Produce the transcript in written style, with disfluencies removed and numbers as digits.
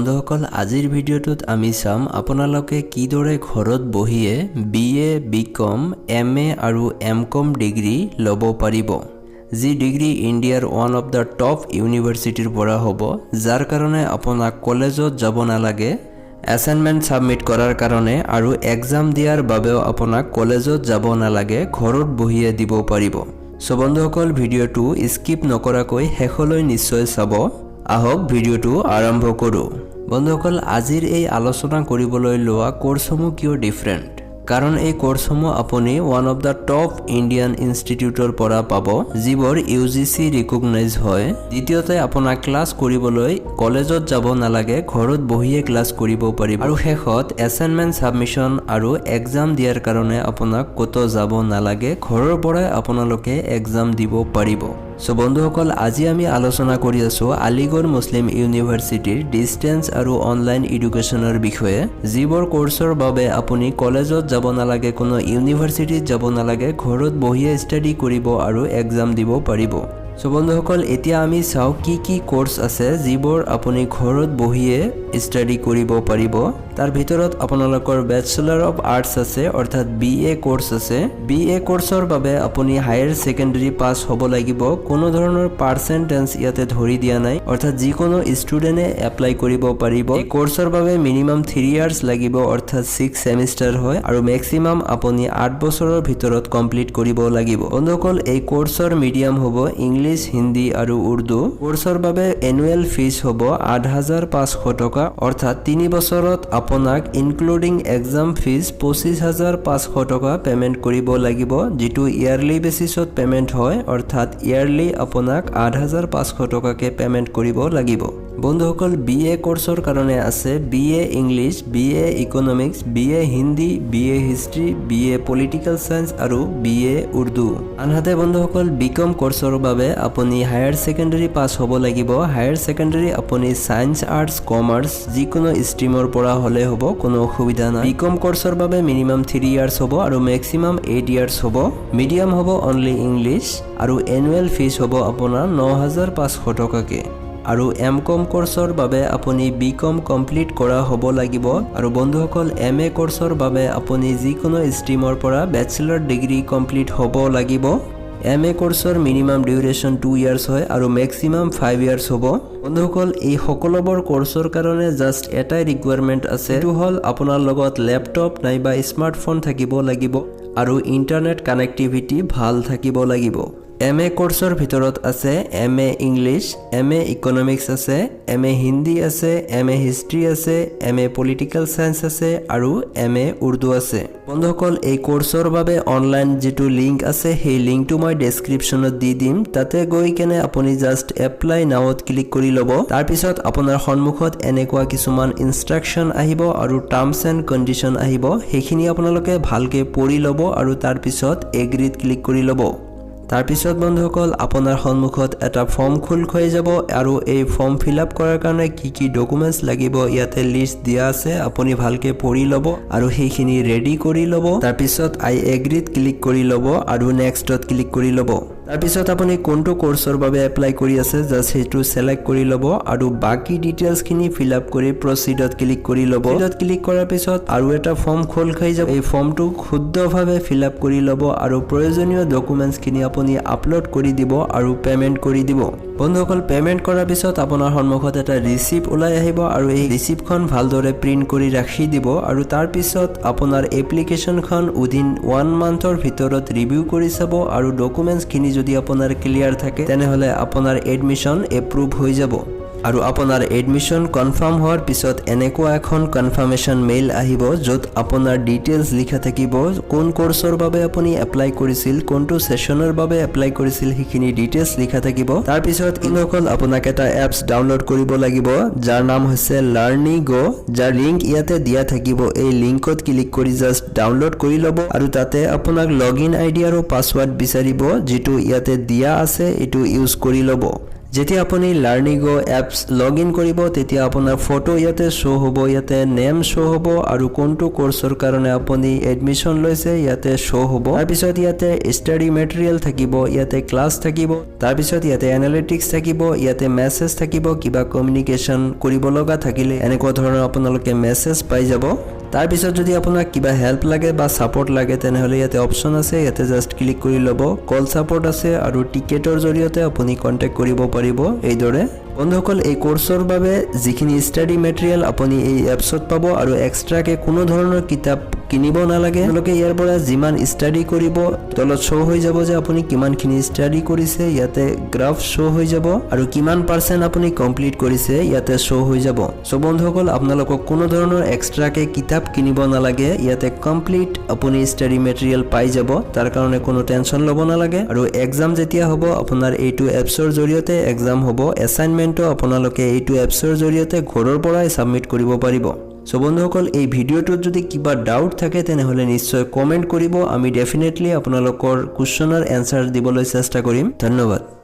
বন্ধুসকল আজিৰ ভিডিঅ'টোত আমি চাম আপোনালোকে কিদৰে ঘৰত বহিয়ে BA, BCom, MA আৰু MCom ডিগ্ৰী ল'ব পাৰিব। যি ডিগ্ৰী ইণ্ডিয়াৰ ওৱান অফ দ্য টপ ইউনিভাৰ্চিটিৰ পৰা হ'ব, যাৰ কাৰণে আপোনাক কলেজত যাব নালাগে, এছাইনমেণ্ট সাবমিট কৰাৰ কাৰণে আৰু এক্সাম দিয়াৰ বাবেও আপোনাক কলেজত যাব নালাগে, ঘৰত বহিয়ে দিব পাৰিব। সো বন্ধুসকল ভিডিঅ'টো স্কিপ নকৰাকৈ শেষলৈ নিশ্চয় চাব। আহক ভিডিঅ'টো আৰম্ভ কৰোঁ। বন্ধুসকল আজিৰ এই আলোচনা কৰিবলৈ লোৱা কোৰ্ছসমূহ কিয় ডিফাৰেণ্ট, কাৰণ এই কোৰ্ছসমূহ আপুনি one of the top Indian ইনষ্টিটিউটৰ পৰা পাব, যিবোৰ UGC ৰিকগনাইজ হয়। দ্বিতীয়তে আপোনাক ক্লাছ কৰিবলৈ কলেজত যাব নালাগে, ঘৰত বহিয়ে ক্লাছ কৰিব পাৰিব। আৰু শেষত এছাইনমেণ্ট সাবমিশ্যন আৰু এক্সাম দিয়াৰ কাৰণে আপোনাক ক'তো যাব নালাগে, ঘৰৰ পৰাই আপোনালোকে এক্সাম দিব পাৰিব। সো বন্ধুসকল আজি আমি আলোচনা কৰি আছো আলিগড় মুছলিম ইউনিভাৰ্চিটিৰ ডিষ্টেন্স আৰু অনলাইন এডুকেশ্যনৰ বিষয়ে, যিবোৰ কোৰ্ছৰ বাবে আপুনি কলেজত যাব নালাগে, কোনো ইউনিভাৰ্চিটিত যাব নালাগে, ঘৰত বহিয়ে ষ্টাডি কৰিব আৰু এক্সাম দিব পাৰিব। সো বন্ধুসকল এতিয়া আমি চাওঁ কি কোৰ্ছ আছে যিবোৰ আপুনি ঘৰত বহিয়ে ষ্টাডি কৰিব পাৰিব। তাৰ ভিতৰত আপোনালোকৰ বেচেলৰ অফ আৰ্টছ আছে, অৰ্থাৎ BA কোৰ্ছ আছে। BA কোৰ্ছৰ বাবে আপুনি হায়াৰ ছেকেণ্ডাৰী পাছ হ'ব লাগিব, কোনো ধৰণৰ পাৰ্চেণ্টেজ ইয়াতে ধৰি দিয়া নাই, অৰ্থাৎ যিকোনো ষ্টুডেণ্টে এপ্লাই কৰিব পাৰিব। এই কোৰ্ছৰ বাবে মিনিমাম 3 ইয়াৰ্ছ লাগিব, অৰ্থাৎ 6 ছেমিষ্টাৰ হয়, আৰু মেক্সিমাম আপুনি 8 বছৰৰ ভিতৰত কমপ্লিট কৰিব লাগিব। বন্ধুসকল এই কোৰ্ছৰ মিডিয়াম হ'ব ইংলিছ, হিন্দী আৰু উৰ্দু। কোৰ্ছৰ বাবে এনুৱেল ফিজ হ'ব 8,500 টকা, অৰ্থাৎ 3 বছৰত আপোনাক ইনক্লুডিং এক্সাম ফিজ 25,500 টকা পেমেণ্ট কৰিব লাগিব, যিটো ইয়াৰলি বেচিছত পেমেণ্ট হয়, অৰ্থাৎ ইয়াৰলি আপোনাক 8,500 টকাকে পেমেণ্ট কৰিব লাগিব। বন্ধুসকল BA কোৰ্ছৰ কাৰণে আছে BA English, BA economics, BA Hindi, BA history, BA political science আৰু BA উৰ্দু। আনহাতে বন্ধুসকল BCom কোৰ্ছৰ বাবে আপুনি হায়াৰ ছেকেণ্ডাৰী পাছ হ'ব লাগিব। হায়াৰ ছেকেণ্ডাৰী আপুনি চায়েন্স, আৰ্টছ, কমাৰ্চ যিকোনো ষ্ট্ৰীমৰ পৰা হ'লে হ'ব, কোনো অসুবিধা নাই। BCom কোৰ্ছৰ বাবে মিনিমাম 3 ইয়াৰ্ছ হ'ব আৰু মেক্সিমাম 8 ইয়াৰ্ছ হ'ব। মিডিয়াম হ'ব অনলি ইংলিছ আৰু এনুৱেল ফিজ হ'ব আপোনাৰ 9,500 টকাকে। আৰু MCom কোৰ্ছৰ বাবে আপুনি BCom কমপ্লিট কৰা হ'ব লাগিব। আৰু বন্ধুসকল MA কোৰ্ছৰ বাবে আপুনি যিকোনো ষ্ট্ৰীমৰ পৰা বেচেলৰ ডিগ্ৰী কমপ্লিট হ'ব লাগিব। MA কোৰ্ছৰ মিনিমাম ডিউৰেশ্যন 2 ইয়াৰ্ছ হয় আৰু মেক্সিমাম 5 ইয়াৰ্ছ হ'ব। বন্ধুসকল এই সকলোবোৰ কোৰ্ছৰ কাৰণে জাষ্ট এটাই ৰিকুৱাৰমেণ্ট আছে, সেইটো হ'ল আপোনাৰ লগত লেপটপ নাইবা স্মাৰ্টফোন থাকিব লাগিব আৰু ইণ্টাৰনেট কানেক্টিভিটি ভাল থাকিব লাগিব। MA কোৰ্ছৰ ভিতৰত আছে MA ইংলিছ, MA ইকনমিক্স আছে, MA হিন্দী আছে, MA হিষ্ট্ৰী আছে, MA পলিটিকেল চায়েন্স আছে আৰু MA উৰ্দু আছে। বন্ধুসকল এই কোৰ্ছৰ বাবে অনলাইন যিটো লিংক আছে সেই লিংকটো মই ডেছক্ৰিপশ্যনত দি দিম, তাতে গৈ কেনে আপুনি জাষ্ট এপ্লাই নাওত ক্লিক কৰি ল'ব। তাৰপিছত আপোনাৰ সন্মুখত এনেকুৱা কিছুমান ইনষ্ট্ৰাকশ্যন আহিব আৰু টাৰ্মছ এণ্ড কণ্ডিশ্যন আহিব, সেইখিনি আপোনালোকে ভালকৈ পঢ়ি ল'ব আৰু তাৰপিছত এগ্ৰীত ক্লিক কৰি ল'ব। তাৰপিছত বন্ধুসকল আপোনাৰ সন্মুখত এটা ফৰ্ম খোল খাই যাব আৰু এই ফৰ্ম ফিল আপ কৰাৰ কাৰণে কি ডকুমেণ্টছ লাগিব ইয়াতে লিষ্ট দিয়া আছে, আপুনি ভালকৈ পঢ়ি ল'ব আৰু সেইখিনি ৰেডি কৰি ল'ব। তাৰপিছত আই এগ্ৰীত ক্লিক কৰি ল'ব আৰু নেক্সটত ক্লিক কৰি ল'ব। তাৰপিছত আপুনি কোনটো কোৰ্ছৰ বাবে এপ্লাই কৰি আছে জাষ্ট সেইটো ছিলেক্ট কৰি ল'ব আৰু বাকী ডিটেইলছখিনি ফিল আপ কৰি প্ৰচিডত ক্লিক কৰি ল'ব। প্ৰচিডত ক্লিক কৰাৰ পিছত আৰু এটা ফৰ্ম খোল খাই যাব, এই ফৰ্মটো শুদ্ধভাৱে ফিল আপ কৰি ল'ব আৰু প্ৰয়োজনীয় ডকুমেণ্টছখিনি আপুনি আপলোড কৰি দিব আৰু পেমেণ্ট কৰি দিব। বন্ধুসকল পেমেণ্ট কৰাৰ পিছত আপোনাৰ সন্মুখত এটা ৰিচিপ্ট ওলাই আহিব আৰু এই ৰিচিপ্টখন ভালদৰে প্ৰিণ্ট কৰি ৰাখি দিব আৰু তাৰপিছত আপোনাৰ এপ্লিকেশ্যনখন উইদিন 1 মান্থৰ ভিতৰত ৰিভিউ কৰি চাব আৰু ডকুমেণ্টছখিনি যদি আপোনাৰ ক্লিয়াৰ থাকে তেনেহ'লে আপোনাৰ এডমিশ্যন এপ্ৰুভ হৈ যাব। আৰু আপোনাৰ এডমিশ্যন কনফাৰ্ম হোৱাৰ পিছত এনেকুৱা এখন কনফাৰ্মেশ্যন মেইল আহিব, য'ত আপোনাৰ ডিটেইলছ লিখা থাকিব, কোন কোৰ্ছৰ বাবে আপুনি এপ্লাই কৰিছিল, কোনটো ছেশ্যনৰ বাবে এপ্লাই কৰিছিল, সেইখিনি ডিটেইলছ লিখা থাকিব। তাৰপিছত ইনসকল আপোনাক এটা এপছ ডাউনলোড কৰিব লাগিব, যাৰ নাম হৈছে লাৰ্নিগো, যাৰ লিংক ইয়াতে দিয়া থাকিব। এই লিংকত ক্লিক কৰি জাষ্ট ডাউনলোড কৰি ল'ব আৰু তাতে আপোনাক লগইন ID আৰু পাছৱাৰ্ড বিচাৰিব, যিটো ইয়াতে দিয়া আছে এইটো ইউজ কৰি ল'ব। যেতিয়া আপুনি লাৰ্নিগো এপছ লগ ইন কৰিব তেতিয়া আপোনাৰ ফটো ইয়াতে শ্ব' হ'ব, ইয়াতে নেম শ্ব' হ'ব আৰু কোনটো কোৰ্চৰ কাৰণে আপুনি এডমিশ্যন লৈছে ইয়াতে শ্ব' হ'ব। তাৰপিছত ইয়াতে ষ্টাডি মেটেৰিয়েল থাকিব, ইয়াতে ক্লাছ থাকিব, তাৰপিছত ইয়াতে এনালিটিক্স থাকিব, ইয়াতে মেছেজ থাকিব, কিবা কমিউনিকেশ্যন কৰিব লগা থাকিলে এনেকুৱা ধৰণৰ আপোনালোকে মেছেজ পাই যাব। তাৰপিছত যদি আপোনাক কিবা হেল্প লাগে বা ছাপোৰ্ট লাগে তেনেহ'লে ইয়াতে অপশ্যন আছে, ইয়াতে জাষ্ট ক্লিক কৰি ল'ব। কল ছাপোৰ্ট আছে আৰু টিকেটৰ জৰিয়তে আপুনি কণ্টেক্ট কৰিব পাৰিব এইদৰে। বন্ধুসকল, এই কোৰ্চৰ বাবে যিখিনি ষ্টাডি মেটেৰিয়েল আপুনি এই এপছত পাব আৰু এক্সট্ৰাকৈ কোনো ধৰণৰ কিতাপ কিনিব নালাগে। আপোনালোকে ইয়াৰ পৰা যিমান ষ্টাডি কৰিব তলত শ্ব' হৈ যাব যে আপুনি কিমানখিনি ষ্টাডি কৰিছে, ইয়াতে গ্ৰাফ শ্ব' হৈ যাব আৰু কিমান % আপুনি কমপ্লিট কৰিছে ইয়াতে শ্ব' হৈ যাব। চ' বন্ধুসকল, আপোনালোকক কোনো ধৰণৰ এক্সট্ৰাকৈ কিতাপ কিনিব নালাগে, ইয়াতে কমপ্লিট আপুনি ষ্টাডি মেটেৰিয়েল পাই যাব, তাৰ কাৰণে কোনো টেনশ্যন ল'ব নালাগে। আৰু এক্সাম যেতিয়া হ'ব আপোনাৰ এইটো এপছৰ জৰিয়তে এক্সাম হ'ব, এছাইনমেণ্টো আপোনালোকে এইটো এপছৰ জৰিয়তে ঘৰৰ পৰাই ছাবমিট কৰিব পাৰিব। চ' বন্ধুসকল, এই ভিডিঅ'টোত যদি কিবা ডাউট থাকে তেনেহ'লে নিশ্চয় কমেণ্ট কৰিব, আমি ডেফিনেটলি আপোনালোকৰ কুৱেশ্যনৰ এনচাৰ দিবলৈ চেষ্টা কৰিম। ধন্যবাদ।